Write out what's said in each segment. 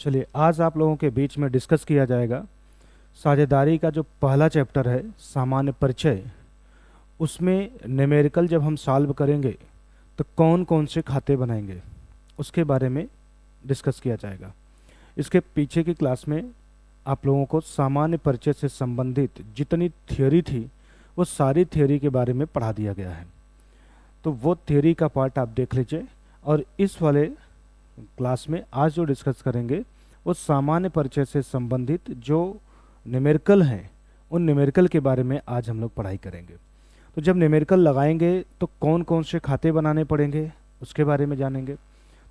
चलिए आज आप लोगों के बीच में डिस्कस किया जाएगा साझेदारी का जो पहला चैप्टर है सामान्य परिचय। उसमें न्यूमेरिकल जब हम सॉल्व करेंगे तो कौन कौन से खाते बनाएंगे उसके बारे में डिस्कस किया जाएगा। इसके पीछे की क्लास में आप लोगों को सामान्य परिचय से संबंधित जितनी थियोरी थी वो सारी थियोरी के बारे में पढ़ा दिया गया है, तो वो थियोरी का पार्ट आप देख लीजिए। और इस वाले क्लास में आज जो डिस्कस करेंगे वो सामान्य परिचय से संबंधित जो न्यूमेरिकल हैं उन न्यूमेरिकल के बारे में आज हम लोग पढ़ाई करेंगे। तो जब न्यूमेरिकल लगाएंगे तो कौन कौन से खाते बनाने पड़ेंगे उसके बारे में जानेंगे।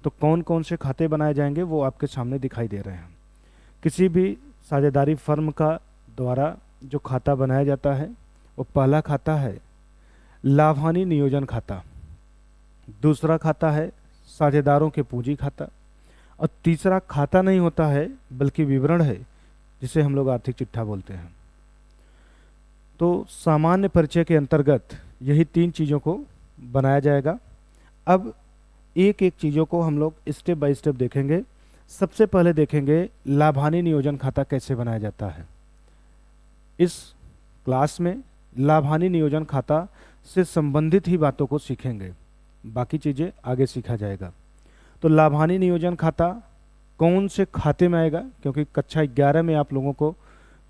तो कौन कौन से खाते बनाए जाएंगे वो आपके सामने दिखाई दे रहे हैं। किसी भी साझेदारी फर्म का द्वारा जो खाता बनाया जाता है वो पहला खाता है लाभ हानि नियोजन खाता, दूसरा खाता है साझेदारों के पूंजी खाता, और तीसरा खाता नहीं होता है बल्कि विवरण है जिसे हम लोग आर्थिक चिट्ठा बोलते हैं। तो सामान्य परिचय के अंतर्गत यही तीन चीज़ों को बनाया जाएगा। अब एक एक चीज़ों को हम लोग स्टेप बाय स्टेप देखेंगे। सबसे पहले देखेंगे लाभ हानि नियोजन खाता कैसे बनाया जाता है। इस क्लास में लाभ हानि नियोजन खाता से संबंधित ही बातों को सीखेंगे, बाकी चीज़ें आगे सीखा जाएगा। तो लाभ हानि नियोजन खाता कौन से खाते में आएगा, क्योंकि कक्षा 11 में आप लोगों को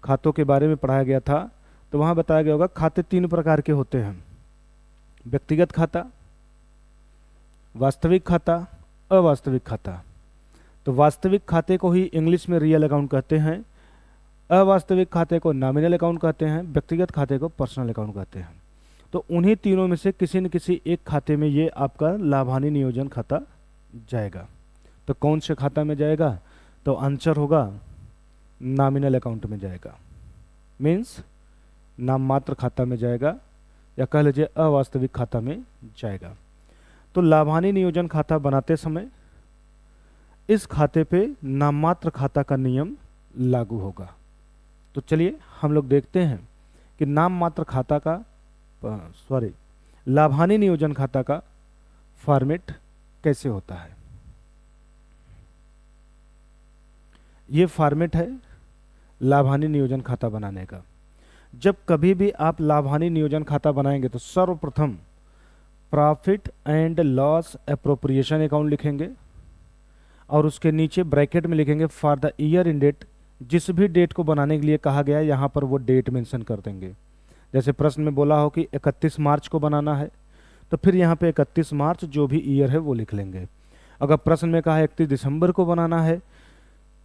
खातों के बारे में पढ़ाया गया था, तो वहाँ बताया गया होगा खाते तीन प्रकार के होते हैं, व्यक्तिगत खाता, वास्तविक खाता, अवास्तविक खाता। तो वास्तविक खाते को ही इंग्लिश में रियल अकाउंट कहते हैं, अवास्तविक खाते को नॉमिनल अकाउंट कहते हैं, व्यक्तिगत खाते को पर्सनल अकाउंट कहते हैं। तो उन्हीं तीनों में से किसी न किसी एक खाते में ये आपका लाभ हानि नियोजन खाता जाएगा। तो कौन से खाता में जाएगा, तो आंसर होगा नॉमिनल अकाउंट में जाएगा, मीन्स नाम मात्र खाता में जाएगा, या कह लीजिए अवास्तविक खाता में जाएगा। तो लाभ हानि नियोजन खाता बनाते समय इस खाते पे नाम मात्र खाता का नियम लागू होगा। तो चलिए हम लोग देखते हैं कि नाम मात्र खाता का लाभ हानि नियोजन खाता का फॉर्मेट कैसे होता है। ये फॉर्मेट है लाभ हानि नियोजन खाता बनाने का। जब कभी भी आप लाभ हानि नियोजन खाता बनाएंगे तो सर्वप्रथम profit and loss appropriation account लिखेंगे और उसके नीचे ब्रैकेट में लिखेंगे for the year in date. जिस भी डेट को बनाने के लिए कहा गया है यहाँ पर वो डेट मेंशन कर देंगे। जैसे प्रश्न में बोला हो कि 31 मार्च को बनाना है तो फिर यहाँ पे 31 मार्च जो भी ईयर है वो लिख लेंगे। अगर प्रश्न में कहा है 31 दिसंबर को बनाना है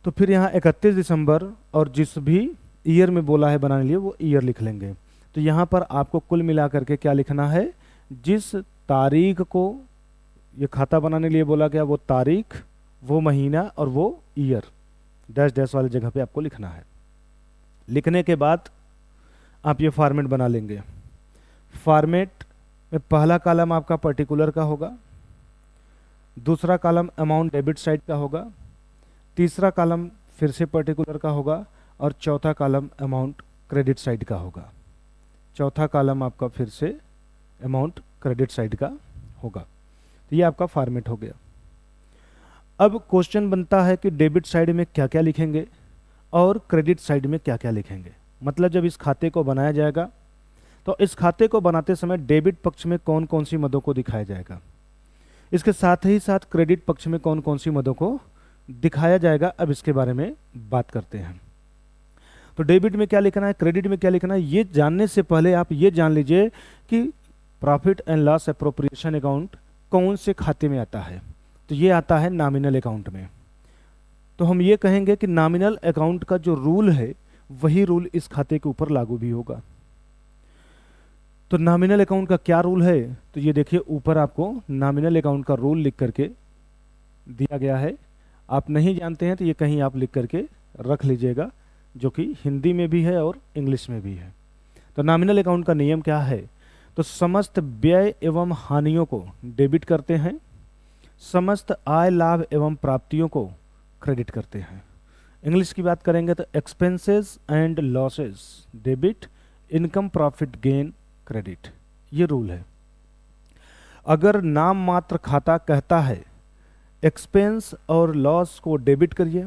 तो फिर यहाँ 31 दिसंबर और जिस भी ईयर में बोला है बनाने के लिए वो ईयर लिख लेंगे। तो यहाँ पर आपको कुल मिला करके क्या लिखना है, जिस तारीख को ये खाता बनाने के लिए बोला गया वो तारीख, वो महीना और वो ईयर डैश डैश वाली जगह पे आपको लिखना है। लिखने के बाद आप ये फॉर्मेट बना लेंगे। फॉर्मेट में पहला कॉलम आपका पर्टिकुलर का होगा, दूसरा कॉलम अमाउंट डेबिट साइड का होगा, तीसरा कॉलम फिर से पर्टिकुलर का होगा और चौथा कॉलम अमाउंट क्रेडिट साइड का होगा। चौथा कॉलम आपका फिर से अमाउंट क्रेडिट साइड का होगा। तो ये आपका फॉर्मेट हो गया। अब क्वेश्चन बनता है कि डेबिट साइड में क्या क्या लिखेंगे और क्रेडिट साइड में क्या क्या लिखेंगे। मतलब जब इस खाते को बनाया जाएगा तो इस खाते को बनाते समय डेबिट पक्ष में कौन कौन सी मदों को दिखाया जाएगा, इसके साथ ही साथ क्रेडिट पक्ष में कौन कौन सी मदों को दिखाया जाएगा। अब इसके बारे में बात करते हैं। तो डेबिट में क्या लिखना है, क्रेडिट में क्या लिखना है, ये जानने से पहले आप ये जान लीजिए कि profit and loss appropriation account कौन से खाते में आता है। तो ये आता है नॉमिनल अकाउंट में। तो हम ये कहेंगे कि नॉमिनल अकाउंट का जो रूल है वही रूल इस खाते के ऊपर लागू भी होगा। तो नॉमिनल अकाउंट का क्या रूल है, तो ये देखिए ऊपर आपको नॉमिनल अकाउंट का रूल लिख करके दिया गया है। आप नहीं जानते हैं तो ये कहीं आप लिख करके रख लीजिएगा, जो कि हिंदी में भी है और इंग्लिश में भी है। तो नॉमिनल अकाउंट का नियम क्या है, तो समस्त व्यय एवं हानियों को डेबिट करते हैं, समस्त आय लाभ एवं प्राप्तियों को क्रेडिट करते हैं। इंग्लिश की बात करेंगे तो expenses and losses debit, income profit gain credit, ये रूल है। अगर नाम मात्र खाता कहता है एक्सपेंस और लॉस को डेबिट करिए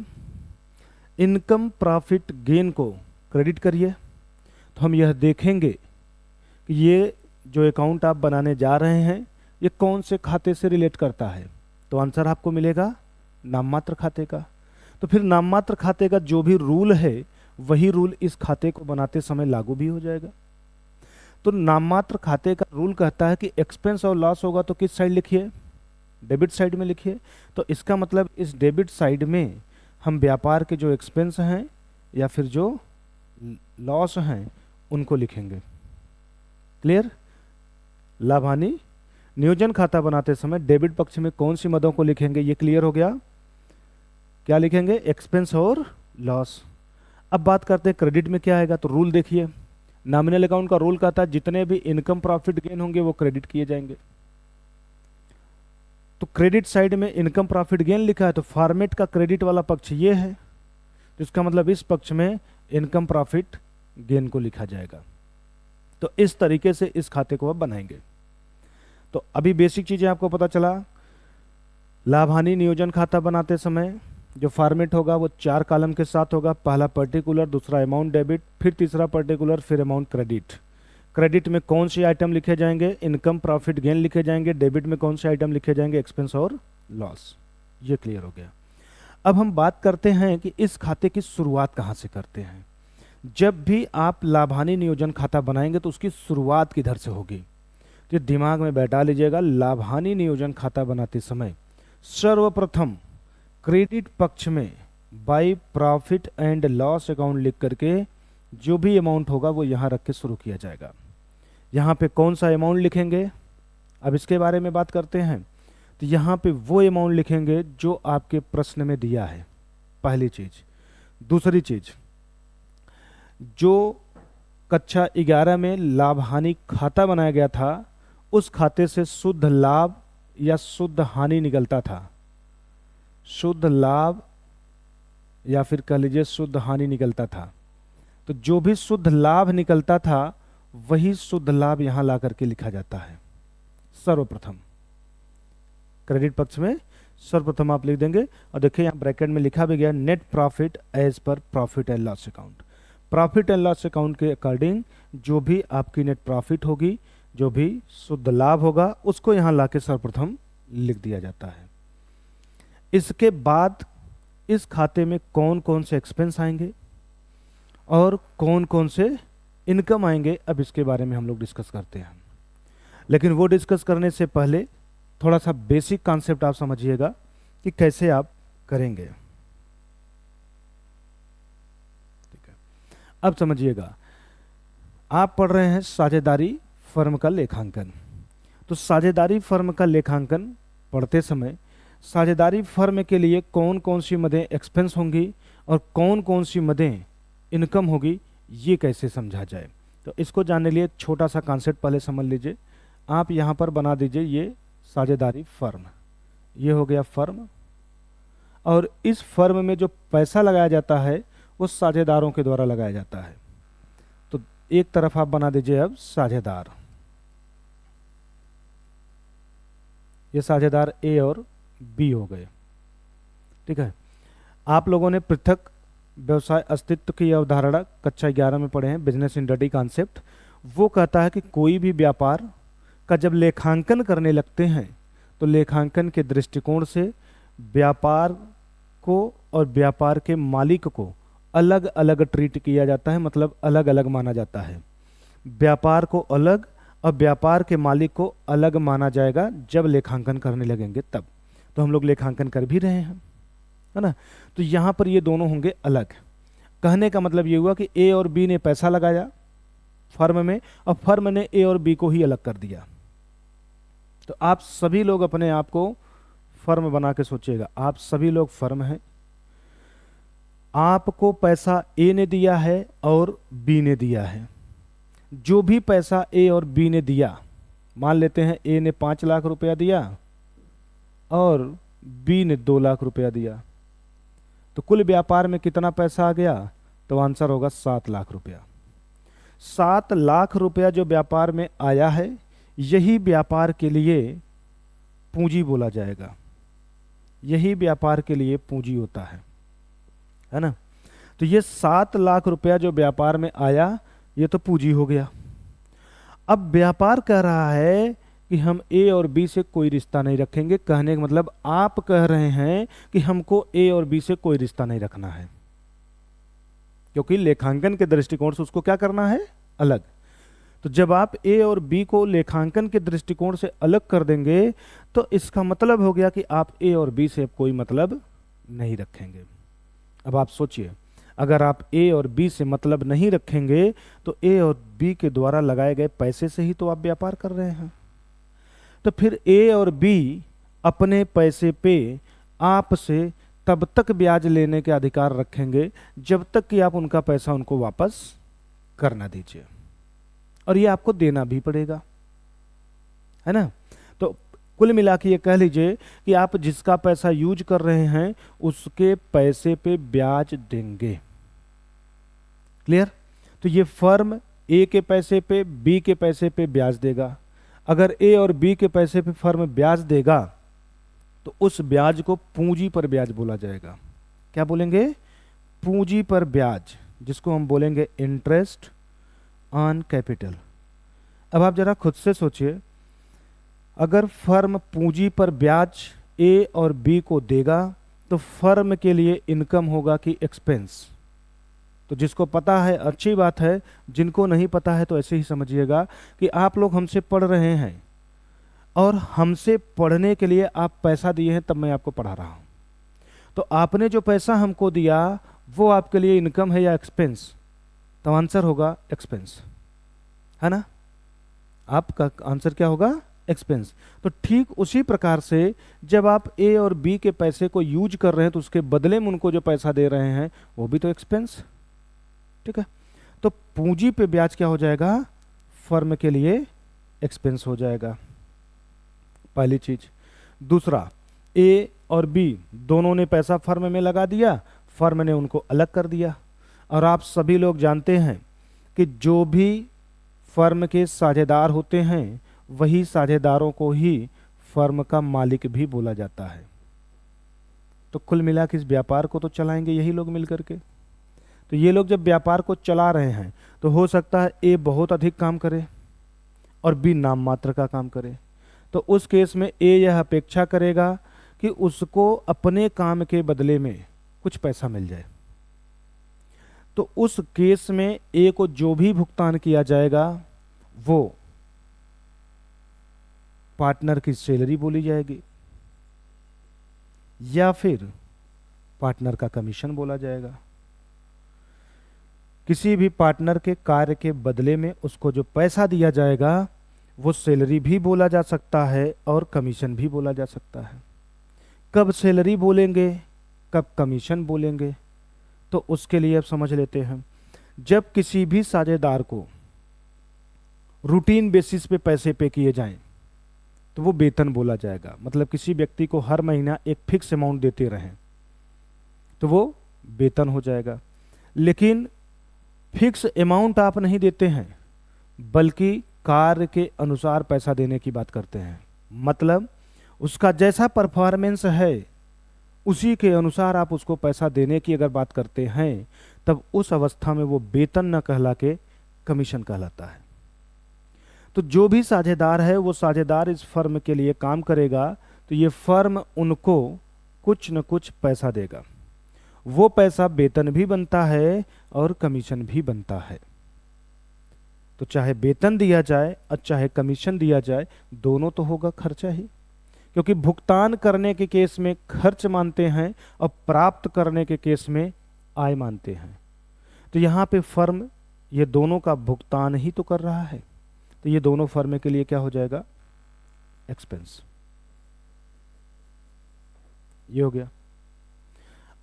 इनकम प्रॉफिट गेन को क्रेडिट करिए, तो हम यह देखेंगे कि ये जो अकाउंट आप बनाने जा रहे हैं ये कौन से खाते से रिलेट करता है। तो आंसर आपको मिलेगा नाम मात्र खाते का। तो फिर नाम मात्र खाते का जो भी रूल है वही रूल इस खाते को बनाते समय लागू भी हो जाएगा। तो नाम मात्र खाते का रूल कहता है कि एक्सपेंस और लॉस होगा तो किस साइड लिखिए, डेबिट साइड में लिखिए। तो इसका मतलब इस डेबिट साइड में हम व्यापार के जो एक्सपेंस हैं या फिर जो लॉस हैं उनको लिखेंगे। क्लियर? लाभ हानि नियोजन खाता बनाते समय डेबिट पक्ष में कौन सी मदों को लिखेंगे, ये क्लियर हो गया। क्या लिखेंगे? एक्सपेंस और लॉस। अब बात करते हैं क्रेडिट में क्या आएगा। तो रूल देखिए, नॉमिनल अकाउंट का रूल कहता है जितने भी इनकम प्रॉफिट गेन होंगे वो क्रेडिट किए जाएंगे। तो क्रेडिट साइड में इनकम प्रॉफिट गेन लिखा है, तो फॉर्मेट का क्रेडिट वाला पक्ष ये है, तो इसका मतलब इस पक्ष में इनकम प्रॉफिट गेन को लिखा जाएगा। तो इस तरीके से इस खाते को आप बनाएंगे। तो अभी बेसिक चीजें आपको पता चला। लाभ हानि नियोजन खाता बनाते समय जो फॉर्मेट होगा वो 4 कॉलम के साथ होगा। पहला पर्टिकुलर, दूसरा अमाउंट डेबिट, फिर तीसरा पर्टिकुलर, फिर अमाउंट क्रेडिट। क्रेडिट में कौन से आइटम लिखे जाएंगे? इनकम प्रॉफिट गेन लिखे जाएंगे। डेबिट में कौन से आइटम लिखे जाएंगे? एक्सपेंस और लॉस। ये क्लियर हो गया। अब हम बात करते हैं कि इस खाते की शुरुआत कहाँ से करते हैं। जब भी आप लाभ हानि नियोजन खाता बनाएंगे तो उसकी शुरुआत किधर से होगी, तो दिमाग में बैठा लीजिएगा। लाभ हानि नियोजन खाता बनाते समय सर्वप्रथम क्रेडिट पक्ष में by profit and loss account लिख करके जो भी अमाउंट होगा वो यहाँ रख के शुरू किया जाएगा। यहाँ पे कौन सा अमाउंट लिखेंगे, अब इसके बारे में बात करते हैं। तो यहाँ पे वो अमाउंट लिखेंगे जो आपके प्रश्न में दिया है, पहली चीज। दूसरी चीज, जो कक्षा 11 में लाभ हानि खाता बनाया गया था उस खाते से शुद्ध लाभ या शुद्ध हानि निकलता था, शुद्ध लाभ या फिर कह लीजिए शुद्ध हानि निकलता था। तो जो भी शुद्ध लाभ निकलता था वही शुद्ध लाभ यहां ला करके लिखा जाता है। सर्वप्रथम क्रेडिट पक्ष में सर्वप्रथम आप लिख देंगे। और देखिए यहां ब्रैकेट में लिखा भी गया net profit as per profit and loss account. Profit and loss account के अकॉर्डिंग जो भी आपकी नेट प्रॉफिट होगी, जो भी शुद्ध लाभ होगा, उसको यहां लाके सर्वप्रथम लिख दिया जाता है। इसके बाद इस खाते में कौन कौन से एक्सपेंस आएंगे और कौन कौन से इनकम आएंगे, अब इसके बारे में हम लोग डिस्कस करते हैं। लेकिन वो डिस्कस करने से पहले थोड़ा सा बेसिक कॉन्सेप्ट आप समझिएगा कि कैसे आप करेंगे। ठीक है, अब समझिएगा। आप पढ़ रहे हैं साझेदारी फर्म का लेखांकन। तो साझेदारी फर्म का लेखांकन पढ़ते समय साझेदारी फर्म के लिए कौन कौन सी मदें एक्सपेंस होंगी और कौन कौन सी मदें इनकम होगी, ये कैसे समझा जाए। तो इसको जानने के लिए छोटा सा कॉन्सेप्ट पहले समझ लीजिए। आप यहाँ पर बना दीजिए ये साझेदारी फर्म, ये हो गया फर्म। और इस फर्म में जो पैसा लगाया जाता है वो साझेदारों के द्वारा लगाया जाता है। तो एक तरफ आप बना दीजिए अब साझेदार, ये साझेदार ए और बी हो गए। ठीक है, आप लोगों ने पृथक व्यवसाय अस्तित्व की अवधारणा कक्षा 11 में पढ़े हैं, बिजनेस इंटिटी कॉन्सेप्ट। वो कहता है कि कोई भी व्यापार का जब लेखांकन करने लगते हैं तो लेखांकन के दृष्टिकोण से व्यापार को और व्यापार के मालिक को अलग अलग ट्रीट किया जाता है, मतलब अलग अलग माना जाता है। व्यापार को अलग और व्यापार के मालिक को अलग माना जाएगा जब लेखांकन करने लगेंगे तब। तो हम लोग लेखांकन कर भी रहे हैं, है ना। तो यहाँ पर ये दोनों होंगे अलग। कहने का मतलब ये हुआ कि ए और बी ने पैसा लगाया फर्म में और फर्म ने ए और बी को ही अलग कर दिया। तो आप सभी लोग अपने आप को फर्म बना के सोचिएगा। आप सभी लोग फर्म हैं, आपको पैसा ए ने दिया है और बी ने दिया है। जो भी पैसा ए और बी ने दिया, मान लेते हैं ए ने 5 लाख रुपया दिया और बी ने 2 लाख रुपया दिया, तो कुल व्यापार में कितना पैसा आ गया? तो आंसर होगा 7 लाख रुपया। 7 लाख रुपया जो व्यापार में आया है यही व्यापार के लिए पूंजी बोला जाएगा, यही व्यापार के लिए पूंजी होता है ना। तो ये 7 लाख रुपया जो व्यापार में आया ये तो पूंजी हो गया। अब व्यापार कह रहा है कि हम ए और बी से कोई रिश्ता नहीं रखेंगे। कहने का मतलब आप कह रहे हैं कि हमको ए और बी से कोई रिश्ता नहीं रखना है, क्योंकि लेखांकन के दृष्टिकोण से उसको क्या करना है, अलग। तो जब आप ए और बी को लेखांकन के दृष्टिकोण से अलग कर देंगे तो इसका मतलब हो गया कि आप ए और बी से कोई मतलब नहीं रखेंगे। अब आप सोचिए, अगर आप ए और बी से मतलब नहीं रखेंगे तो ए और बी के द्वारा लगाए गए पैसे से ही तो आप व्यापार कर रहे हैं। तो फिर ए और बी अपने पैसे पे आपसे तब तक ब्याज लेने के अधिकार रखेंगे जब तक कि आप उनका पैसा उनको वापस कर ना दीजिए, और ये आपको देना भी पड़ेगा, है ना। तो कुल मिला के ये कह लीजिए कि आप जिसका पैसा यूज कर रहे हैं उसके पैसे पे ब्याज देंगे। क्लियर। तो ये फर्म ए के पैसे पे बी के पैसे पे ब्याज देगा। अगर ए और बी के पैसे पे फर्म ब्याज देगा तो उस ब्याज को पूंजी पर ब्याज बोला जाएगा। क्या बोलेंगे, पूंजी पर ब्याज, जिसको हम बोलेंगे इंटरेस्ट ऑन कैपिटल। अब आप जरा खुद से सोचिए, अगर फर्म पूंजी पर ब्याज ए और बी को देगा तो फर्म के लिए इनकम होगा कि एक्सपेंस। तो जिसको पता है अच्छी बात है, जिनको नहीं पता है तो ऐसे ही समझिएगा कि आप लोग हमसे पढ़ रहे हैं और हमसे पढ़ने के लिए आप पैसा दिए हैं, तब मैं आपको पढ़ा रहा हूं। तो आपने जो पैसा हमको दिया वो आपके लिए इनकम है या एक्सपेंस? तो आंसर होगा एक्सपेंस, है ना। आपका आंसर क्या होगा, एक्सपेंस। तो ठीक उसी प्रकार से जब आप ए और बी के पैसे को यूज कर रहे हैं तो उसके बदले में उनको जो पैसा दे रहे हैं वो भी तो एक्सपेंस, ठीक है। तो पूंजी पे ब्याज क्या हो जाएगा, फर्म के लिए एक्सपेंस हो जाएगा, पहली चीज। दूसरा, ए और बी दोनों ने पैसा फर्म में लगा दिया, फर्म ने उनको अलग कर दिया। और आप सभी लोग जानते हैं कि जो भी फर्म के साझेदार होते हैं वही साझेदारों को ही फर्म का मालिक भी बोला जाता है। तो कुल मिला के इस व्यापार को तो चलाएंगे यही लोग मिलकर के। तो ये लोग जब व्यापार को चला रहे हैं तो हो सकता है ए बहुत अधिक काम करे और बी नाम मात्र का काम करे। तो उस केस में ए यह अपेक्षा करेगा कि उसको अपने काम के बदले में कुछ पैसा मिल जाए। तो उस केस में ए को जो भी भुगतान किया जाएगा वो पार्टनर की सैलरी बोली जाएगी या फिर पार्टनर का कमीशन बोला जाएगा। किसी भी पार्टनर के कार्य के बदले में उसको जो पैसा दिया जाएगा वो सैलरी भी बोला जा सकता है और कमीशन भी बोला जा सकता है। कब सैलरी बोलेंगे, कब कमीशन बोलेंगे, तो उसके लिए अब समझ लेते हैं। जब किसी भी साझेदार को रूटीन बेसिस पे पैसे पे किए जाएं तो वो वेतन बोला जाएगा। मतलब किसी व्यक्ति को हर महीना एक फिक्स अमाउंट देते रहें तो वो वेतन हो जाएगा। लेकिन फिक्स अमाउंट आप नहीं देते हैं बल्कि कार्य के अनुसार पैसा देने की बात करते हैं। मतलब उसका जैसा परफॉर्मेंस है उसी के अनुसार आप उसको पैसा देने की अगर बात करते हैं तब उस अवस्था में वो वेतन न कहला के कमीशन कहलाता है। तो जो भी साझेदार है वो साझेदार इस फर्म के लिए काम करेगा तो ये फर्म उनको कुछ न कुछ पैसा देगा। वो पैसा वेतन भी बनता है और कमीशन भी बनता है। तो चाहे वेतन दिया जाए और चाहे कमीशन दिया जाए दोनों तो होगा खर्चा ही, क्योंकि भुगतान करने के केस में खर्च मानते हैं और प्राप्त करने के केस में आय मानते हैं। तो यहाँ पे फर्म ये दोनों का भुगतान ही तो कर रहा है, तो ये दोनों फर्म के लिए क्या हो जाएगा, एक्सपेंस। ये हो गया।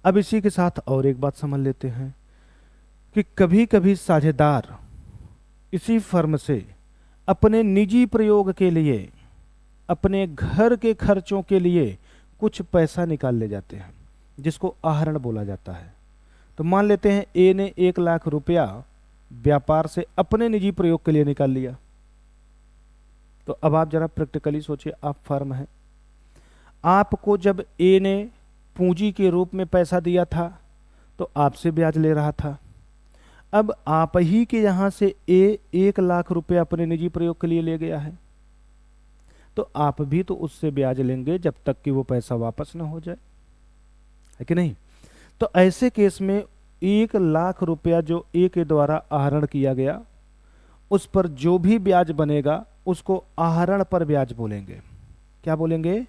अब इसी के साथ और एक बात समझ लेते हैं कि कभी कभी साझेदार इसी फर्म से अपने निजी प्रयोग के लिए, अपने घर के खर्चों के लिए कुछ पैसा निकाल ले जाते हैं जिसको आहरण बोला जाता है। तो मान लेते हैं ए ने 1 लाख रुपया व्यापार से अपने निजी प्रयोग के लिए निकाल लिया। तो अब आप जरा प्रैक्टिकली सोचिए, आप फर्म हैं, आपको जब ए ने पूंजी के रूप में पैसा दिया था तो आपसे ब्याज ले रहा था। अब आप ही के यहाँ से 1 लाख रुपए अपने निजी प्रयोग के लिए ले गया है, तो आप भी तो उससे ब्याज लेंगे जब तक कि वो पैसा वापस ना हो जाए, है कि नहीं। तो ऐसे केस में 1 लाख रुपया जो ए के द्वारा आहरण किया गया, उस पर जो भी ब्याज बनेगा उसको आहरण पर ब्याज बोलेंगे। क्या बोलेंगे?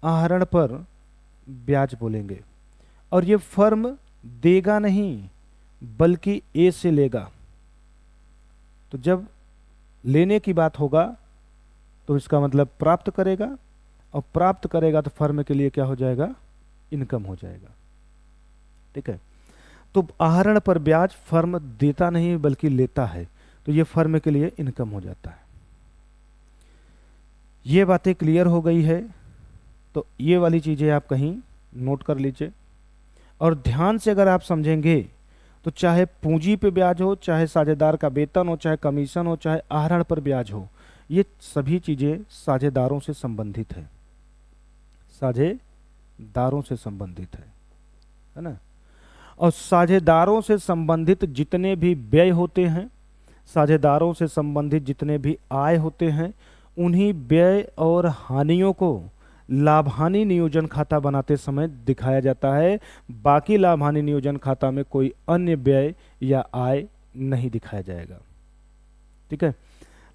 आहरण पर ब्याज बोलेंगे। और ये फर्म देगा नहीं बल्कि ए से लेगा। तो जब लेने की बात होगा तो इसका मतलब प्राप्त करेगा, और प्राप्त करेगा तो फर्म के लिए क्या हो जाएगा? इनकम हो जाएगा। ठीक है। तो आहरण पर ब्याज फर्म देता नहीं बल्कि लेता है, तो ये फर्म के लिए इनकम हो जाता है। ये बातें क्लियर हो गई है, तो ये वाली चीजें आप कहीं नोट कर लीजिए। और ध्यान से अगर आप समझेंगे तो चाहे पूंजी पे ब्याज हो, चाहे साझेदार का वेतन हो, चाहे कमीशन हो, चाहे आहरण पर ब्याज हो, ये सभी चीजें साझेदारों से संबंधित है, साझेदारों से संबंधित है ना। और साझेदारों से संबंधित जितने भी व्यय होते हैं, साझेदारों से संबंधित जितने भी आय होते हैं, उन्हीं व्यय और हानियों को लाभ हानि नियोजन खाता बनाते समय दिखाया जाता है। बाकी लाभ हानि नियोजन खाता में कोई अन्य व्यय या आय नहीं दिखाया जाएगा। ठीक है।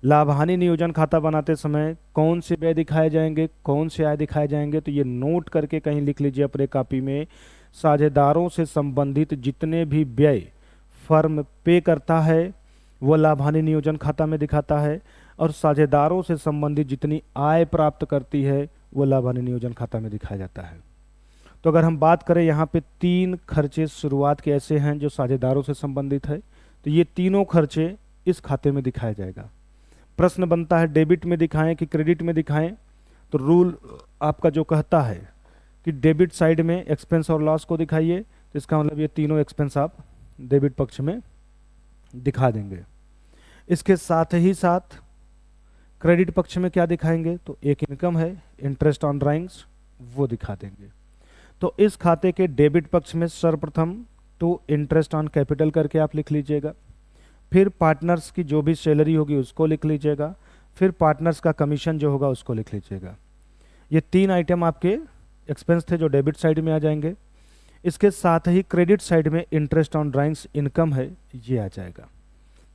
लाभ हानि नियोजन खाता बनाते समय कौन से व्यय दिखाए जाएंगे, कौन से आय दिखाए जाएंगे, तो ये नोट करके कहीं लिख लीजिए अपने कॉपी में। साझेदारों से संबंधित जितने भी व्यय फर्म पे करता है वो लाभ हानि नियोजन खाता में दिखाता है, और साझेदारों से संबंधित जितनी आय प्राप्त करती है वो लाभ हानि नियोजन खाता में दिखाया जाता है। तो अगर हम बात करें यहाँ पे 3 खर्चे शुरुआत के ऐसे हैं जो साझेदारों से संबंधित है, तो ये तीनों खर्चे इस खाते में दिखाया जाएगा। प्रश्न बनता है डेबिट में दिखाएं कि क्रेडिट में दिखाएं, तो रूल आपका जो कहता है कि डेबिट साइड में एक्सपेंस और लॉस को दिखाइए, तो इसका मतलब ये तीनों एक्सपेंस आप डेबिट पक्ष में दिखा देंगे। इसके साथ ही साथ क्रेडिट पक्ष में क्या दिखाएंगे, तो एक इनकम है इंटरेस्ट ऑन ड्राइंग्स, वो दिखा देंगे। तो इस खाते के डेबिट पक्ष में सर्वप्रथम तो इंटरेस्ट ऑन कैपिटल करके आप लिख लीजिएगा, फिर पार्टनर्स की जो भी सैलरी होगी उसको लिख लीजिएगा, फिर पार्टनर्स का कमीशन जो होगा उसको लिख लीजिएगा। ये 3 आइटम आपके एक्सपेंस थे जो डेबिट साइड में आ जाएंगे। इसके साथ ही क्रेडिट साइड में इंटरेस्ट ऑन ड्राइंग्स इनकम है, ये आ जाएगा।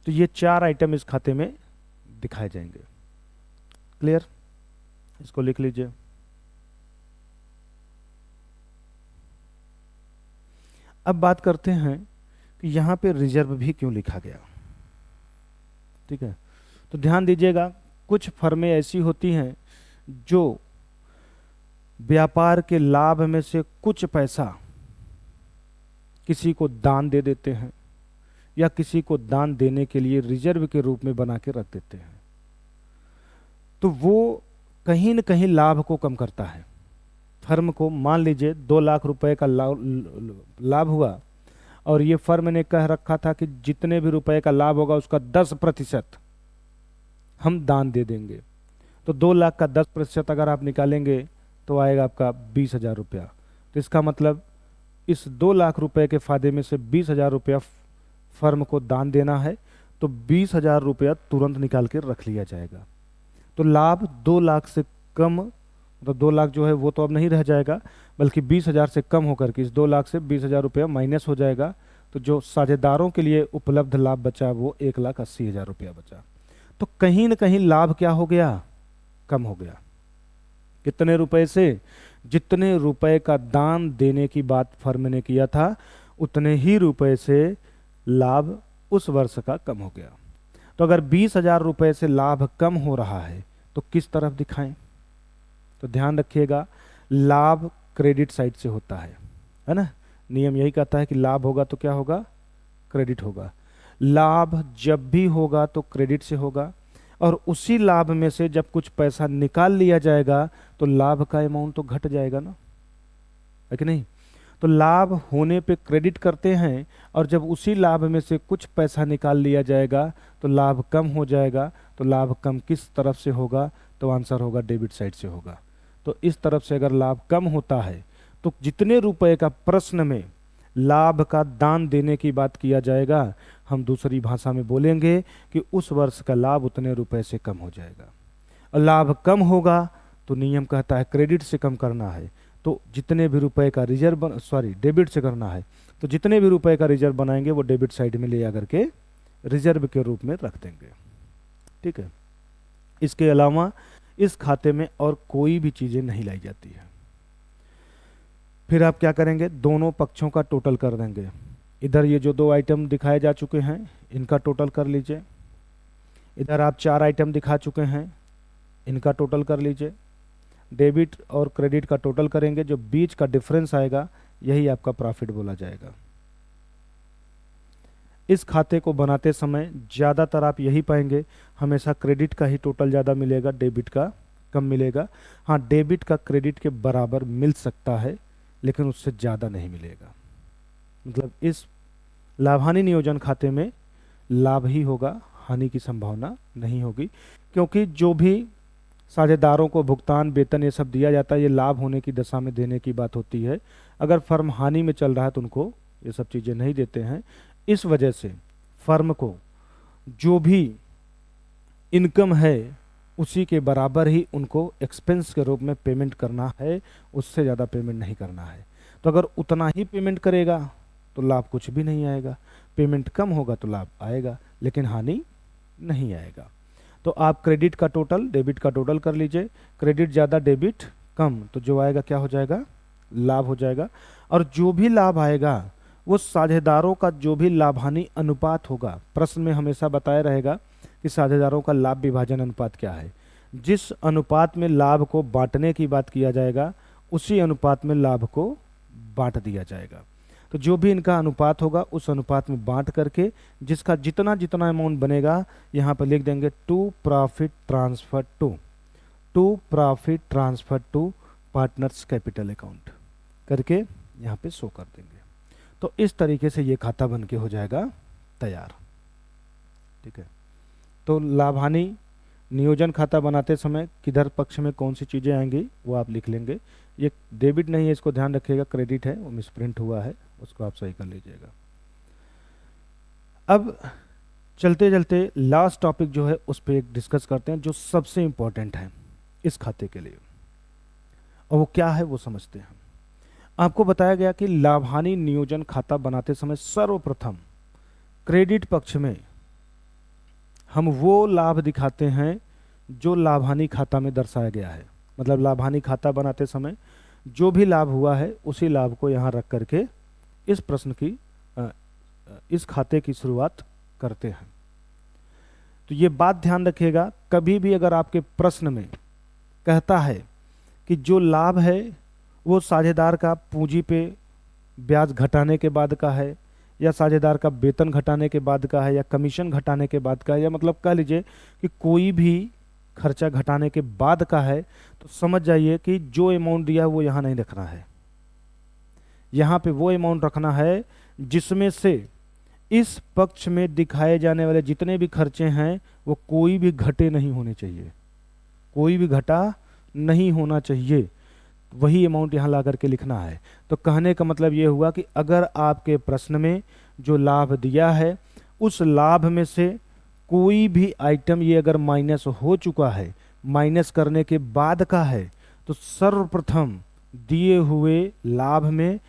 तो ये 4 आइटम इस खाते में दिखाए जाएंगे। क्लियर? इसको लिख लीजिए। अब बात करते हैं कि यहां पे रिजर्व भी क्यों लिखा गया। ठीक है। तो ध्यान दीजिएगा, कुछ फर्में ऐसी होती हैं जो व्यापार के लाभ में से कुछ पैसा किसी को दान दे देते हैं, या किसी को दान देने के लिए रिजर्व के रूप में बना के रख देते हैं। तो वो कहीं न कहीं लाभ को कम करता है। फर्म को मान लीजिए 2 लाख रुपए का लाभ हुआ, और ये फर्म ने कह रखा था कि जितने भी रुपए का लाभ होगा उसका 10% हम दान दे देंगे। तो 2 लाख का 10% अगर आप निकालेंगे तो आएगा आपका 20,000 रुपया। तो इसका मतलब इस 2 लाख रुपए के फायदे में से 20,000 रुपया फर्म को दान देना है, तो 20,000 रुपया तुरंत निकाल के रख लिया जाएगा। तो लाभ 2 लाख से कम, तो 2 लाख जो है वो तो अब नहीं रह जाएगा, बल्कि 20,000 से कम होकर के इस 2 लाख से 20,000 रुपया माइनस हो जाएगा। तो जो साझेदारों के लिए उपलब्ध लाभ बचा वो 1,80,000 रुपया बचा। तो कहीं ना कहीं लाभ क्या हो गया? कम हो गया। कितने रुपए से? जितने रुपए का दान देने की बात फर्म ने किया था उतने ही रुपए से लाभ उस वर्ष का कम हो गया। तो अगर 20,000 रुपए से लाभ कम हो रहा है तो किस तरफ दिखाएं? तो ध्यान रखिएगा, लाभ क्रेडिट साइड से होता है ना। नियम यही कहता है कि लाभ होगा तो क्या होगा? क्रेडिट होगा। लाभ जब भी होगा तो क्रेडिट से होगा, और उसी लाभ में से जब कुछ पैसा निकाल लिया जाएगा तो लाभ का अमाउंट तो घट जाएगा ना, है कि नहीं। तो लाभ होने पे क्रेडिट करते हैं, और जब उसी लाभ में से कुछ पैसा निकाल लिया जाएगा तो लाभ कम हो जाएगा। तो लाभ कम किस तरफ से होगा? तो आंसर होगा डेबिट साइड से होगा। तो इस तरफ से अगर लाभ कम होता है तो जितने रुपए का प्रश्न में लाभ का दान देने की बात किया जाएगा, हम दूसरी भाषा में बोलेंगे कि उस वर्ष का लाभ उतने रुपए से कम हो जाएगा। और लाभ कम होगा तो नियम कहता है क्रेडिट से कम करना है, तो जितने भी रुपए का रिजर्व डेबिट से करना है, तो जितने भी रुपए का रिजर्व बनाएंगे वो डेबिट साइड में ले आकर के रिजर्व के रूप में रख देंगे। ठीक है, इसके अलावा इस खाते में और कोई भी चीजें नहीं लाई जाती है। फिर आप क्या करेंगे, दोनों पक्षों का टोटल कर देंगे। इधर ये जो 2 आइटम दिखाए जा चुके हैं इनका टोटल कर लीजिए, इधर आप 4 आइटम दिखा चुके हैं इनका टोटल कर लीजिए। डेबिट और क्रेडिट का टोटल करेंगे, जो बीच का डिफरेंस आएगा यही आपका प्रॉफिट बोला जाएगा। इस खाते को बनाते समय ज़्यादातर आप यही पाएंगे, हमेशा क्रेडिट का ही टोटल ज़्यादा मिलेगा, डेबिट का कम मिलेगा। हाँ, डेबिट का क्रेडिट के बराबर मिल सकता है लेकिन उससे ज़्यादा नहीं मिलेगा। मतलब इस लाभहानि नियोजन खाते में लाभ ही होगा, हानि की संभावना नहीं होगी, क्योंकि जो भी साझेदारों को भुगतान, वेतन ये सब दिया जाता है ये लाभ होने की दशा में देने की बात होती है। अगर फर्म हानि में चल रहा है तो उनको ये सब चीज़ें नहीं देते हैं। इस वजह से फर्म को जो भी इनकम है उसी के बराबर ही उनको एक्सपेंस के रूप में पेमेंट करना है, उससे ज़्यादा पेमेंट नहीं करना है। तो अगर उतना ही पेमेंट करेगा तो लाभ कुछ भी नहीं आएगा, पेमेंट कम होगा तो लाभ आएगा लेकिन हानि नहीं आएगा। तो आप क्रेडिट का टोटल, डेबिट का टोटल कर लीजिए, क्रेडिट ज़्यादा डेबिट कम, तो जो आएगा क्या हो जाएगा, लाभ हो जाएगा। और जो भी लाभ आएगा वो साझेदारों का जो भी लाभ हानि अनुपात होगा, प्रश्न में हमेशा बताया रहेगा कि साझेदारों का लाभ विभाजन अनुपात क्या है। जिस अनुपात में लाभ को बांटने की बात किया जाएगा उसी अनुपात में लाभ को बांट दिया जाएगा। तो जो भी इनका अनुपात होगा उस अनुपात में बांट करके जिसका जितना जितना अमाउंट बनेगा यहाँ पर लिख देंगे to profit transfer to partners capital account करके यहाँ पे शो कर देंगे। तो इस तरीके से ये खाता बन के हो जाएगा तैयार। ठीक है, तो लाभहानि नियोजन खाता बनाते समय किधर पक्ष में कौन सी चीज़ें आएंगी वो आप लिख लेंगे। ये डेबिट नहीं है, इसको ध्यान रखिएगा, क्रेडिट है, वो मिसप्रिंट हुआ है, उसको आप सही कर लीजिएगा। अब चलते चलते लास्ट टॉपिक जो है उस पर एक डिस्कस करते हैं जो सबसे इंपॉर्टेंट है इस खाते के लिए, और वो क्या है वो समझते हैं। आपको बताया गया कि लाभहानि नियोजन खाता बनाते समय सर्वप्रथम क्रेडिट पक्ष में हम वो लाभ दिखाते हैं जो लाभहानि खाता में दर्शाया गया है। मतलब लाभहानि खाता बनाते समय जो भी लाभ हुआ है उसी लाभ को यहाँ रख करके इस प्रश्न की इस खाते की शुरुआत करते हैं। तो ये बात ध्यान रखिएगा, कभी भी अगर आपके प्रश्न में कहता है कि जो लाभ है वो साझेदार का पूंजी पे ब्याज घटाने के बाद का है, या साझेदार का वेतन घटाने के बाद का है, या कमीशन घटाने के बाद का है, या मतलब कह लीजिए कि कोई भी खर्चा घटाने के बाद का है, तो समझ जाइए कि जो अमाउंट दिया है वो यहाँ नहीं रखना है। यहाँ पे वो अमाउंट रखना है जिसमें से इस पक्ष में दिखाए जाने वाले जितने भी खर्चे हैं वो कोई भी घटे नहीं होने चाहिए, कोई भी घटा नहीं होना चाहिए, वही अमाउंट यहाँ ला करके लिखना है। तो कहने का मतलब ये हुआ कि अगर आपके प्रश्न में जो लाभ दिया है उस लाभ में से कोई भी आइटम ये अगर माइनस हो चुका है, माइनस करने के बाद का है, तो सर्वप्रथम दिए हुए लाभ में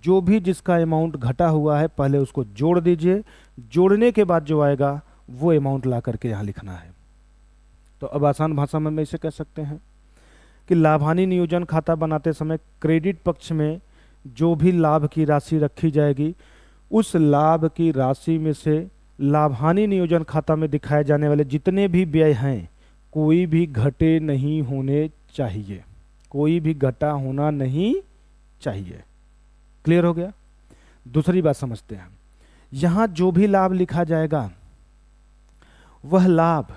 जो भी जिसका अमाउंट घटा हुआ है पहले उसको जोड़ दीजिए, जोड़ने के बाद जो आएगा वो अमाउंट ला करके यहाँ लिखना है। तो अब आसान भाषा में इसे कह सकते हैं कि लाभहानि नियोजन खाता बनाते समय क्रेडिट पक्ष में जो भी लाभ की राशि रखी जाएगी उस लाभ की राशि में से लाभहानि नियोजन खाता में दिखाए जाने वाले जितने भी व्यय हैं कोई भी घटे नहीं होने चाहिए, कोई भी घटा होना नहीं चाहिए। क्लियर हो गया? दूसरी बात समझते हैं, यहां जो भी लाभ लिखा जाएगा वह लाभ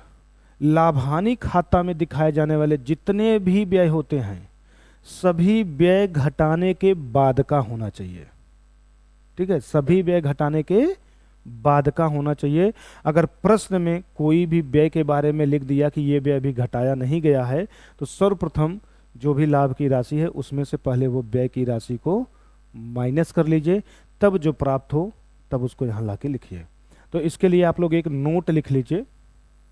लाभहानि खाता में दिखाए जाने वाले जितने भी व्यय होते हैं सभी व्यय घटाने के बाद का होना चाहिए। ठीक है, सभी व्यय घटाने के बाद का होना चाहिए। अगर प्रश्न में कोई भी व्यय के बारे में लिख दिया कि ये व्यय भी घटाया नहीं गया है तो सर्वप्रथम जो भी लाभ की राशि है उसमें से पहले वो व्यय की राशि को माइनस कर लीजिए, तब जो प्राप्त हो तब उसको यहाँ ला के लिखिए। तो इसके लिए आप लोग एक नोट लिख लीजिए,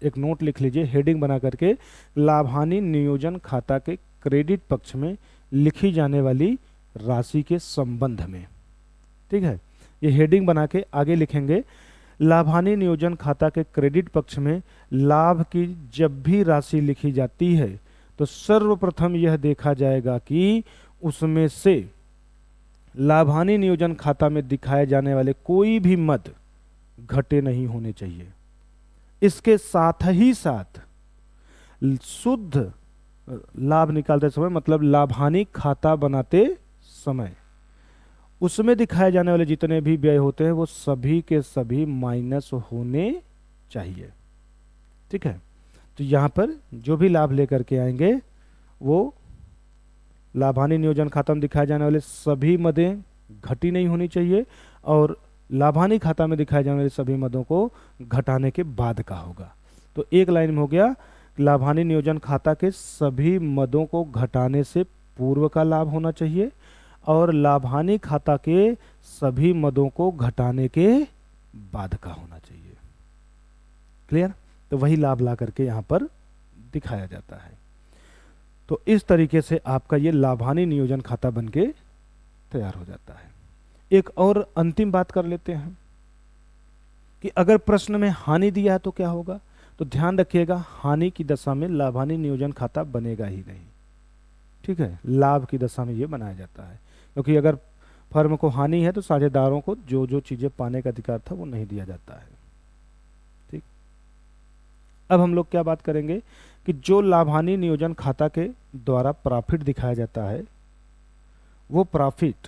एक नोट लिख लीजिए हेडिंग बना करके, लाभ हानि नियोजन खाता के क्रेडिट पक्ष में लिखी जाने वाली राशि के संबंध में। ठीक है, ये हेडिंग बना के आगे लिखेंगे, लाभ हानि नियोजन खाता के क्रेडिट पक्ष में लाभ की जब भी राशि लिखी जाती है तो सर्वप्रथम यह देखा जाएगा कि उसमें से लाभ हानि नियोजन खाता में दिखाए जाने वाले कोई भी मद घटे नहीं होने चाहिए। इसके साथ ही साथ शुद्ध लाभ निकालते समय, मतलब लाभ हानि खाता बनाते समय, उसमें दिखाए जाने वाले जितने भी व्यय होते हैं वो सभी के सभी माइनस होने चाहिए। ठीक है, तो यहाँ पर जो भी लाभ लेकर के आएंगे वो लाभ हानि नियोजन खाता में दिखाए जाने वाले सभी मदें घटी नहीं होनी चाहिए और लाभ हानि खाता में दिखाए जाने वाले सभी मदों को घटाने के बाद का होगा। तो एक लाइन में हो गया, लाभ हानि नियोजन खाता के सभी मदों को घटाने से पूर्व का लाभ होना चाहिए और लाभ हानि खाता के सभी मदों को घटाने के बाद का होना चाहिए। क्लियर? तो वही लाभ ला करके यहाँ पर दिखाया जाता है। तो इस तरीके से आपका ये लाभ हानि नियोजन खाता बनके तैयार हो जाता है। एक और अंतिम बात कर लेते हैं कि अगर प्रश्न में हानि दिया है तो क्या होगा। तो ध्यान रखिएगा, हानि की दशा में लाभ हानि नियोजन खाता बनेगा ही नहीं। ठीक है, लाभ की दशा में ये बनाया जाता है, क्योंकि अगर फर्म को हानि है तो साझेदारों को जो जो चीजें पाने का अधिकार था वो नहीं दिया जाता है। ठीक, अब हम लोग क्या बात करेंगे कि जो लाभ हानि नियोजन खाता के द्वारा प्रॉफिट दिखाया जाता है वो प्रॉफिट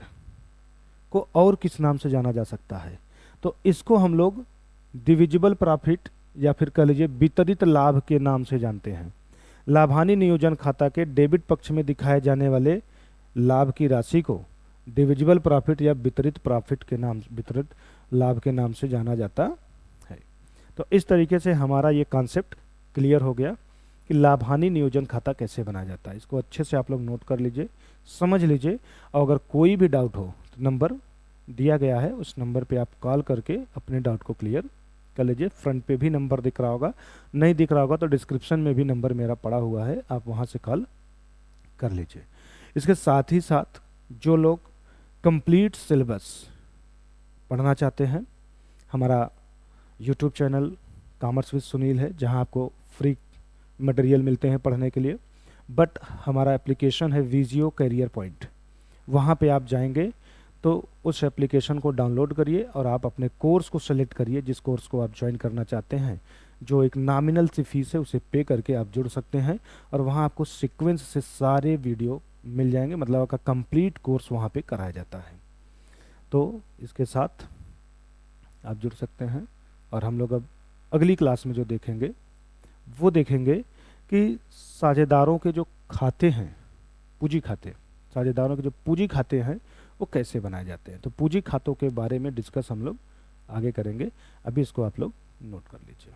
को और किस नाम से जाना जा सकता है। तो इसको हम लोग डिविजिबल प्रॉफिट या फिर कह लीजिए वितरित लाभ के नाम से जानते हैं। लाभ हानि नियोजन खाता के डेबिट पक्ष में दिखाए जाने वाले लाभ की राशि को डिविजिबल प्रॉफिट या वितरित प्रॉफिट के नाम, वितरित लाभ के नाम से जाना जाता है। तो इस तरीके से हमारा ये कॉन्सेप्ट क्लियर हो गया कि लाभ हानि नियोजन खाता कैसे बनाया जाता है। इसको अच्छे से आप लोग नोट कर लीजिए, समझ लीजिए, और अगर कोई भी डाउट हो तो नंबर दिया गया है, उस नंबर पे आप कॉल करके अपने डाउट को क्लियर कर लीजिए। फ्रंट पे भी नंबर दिख रहा होगा, नहीं दिख रहा होगा तो डिस्क्रिप्शन में भी नंबर मेरा पड़ा हुआ है, आप वहाँ से कॉल कर लीजिए। इसके साथ ही साथ जो लोग कंप्लीट सिलेबस पढ़ना चाहते हैं, हमारा YouTube channel commerce with Sunil है, जहां आपको फ्री मटेरियल मिलते हैं पढ़ने के लिए। बट हमारा एप्लीकेशन है विजियो करियर पॉइंट, वहाँ पे आप जाएंगे तो उस एप्लीकेशन को डाउनलोड करिए और आप अपने कोर्स को सेलेक्ट करिए, जिस कोर्स को आप ज्वाइन करना चाहते हैं। जो एक नॉमिनल सी फीस है उसे पे करके आप जुड़ सकते हैं और वहाँ आपको सीक्वेंस से सारे वीडियो मिल जाएंगे, मतलब आपका कंप्लीट कोर्स वहाँ पे कराया जाता है। तो इसके साथ आप जुड़ सकते हैं और हम लोग अब अगली क्लास में जो देखेंगे वो देखेंगे कि साझेदारों के जो खाते हैं, पूंजी खाते, साझेदारों के जो पूंजी खाते हैं वो कैसे बनाए जाते हैं। तो पूंजी खातों के बारे में डिस्कस हम लोग आगे करेंगे, अभी इसको आप लोग नोट कर लीजिए।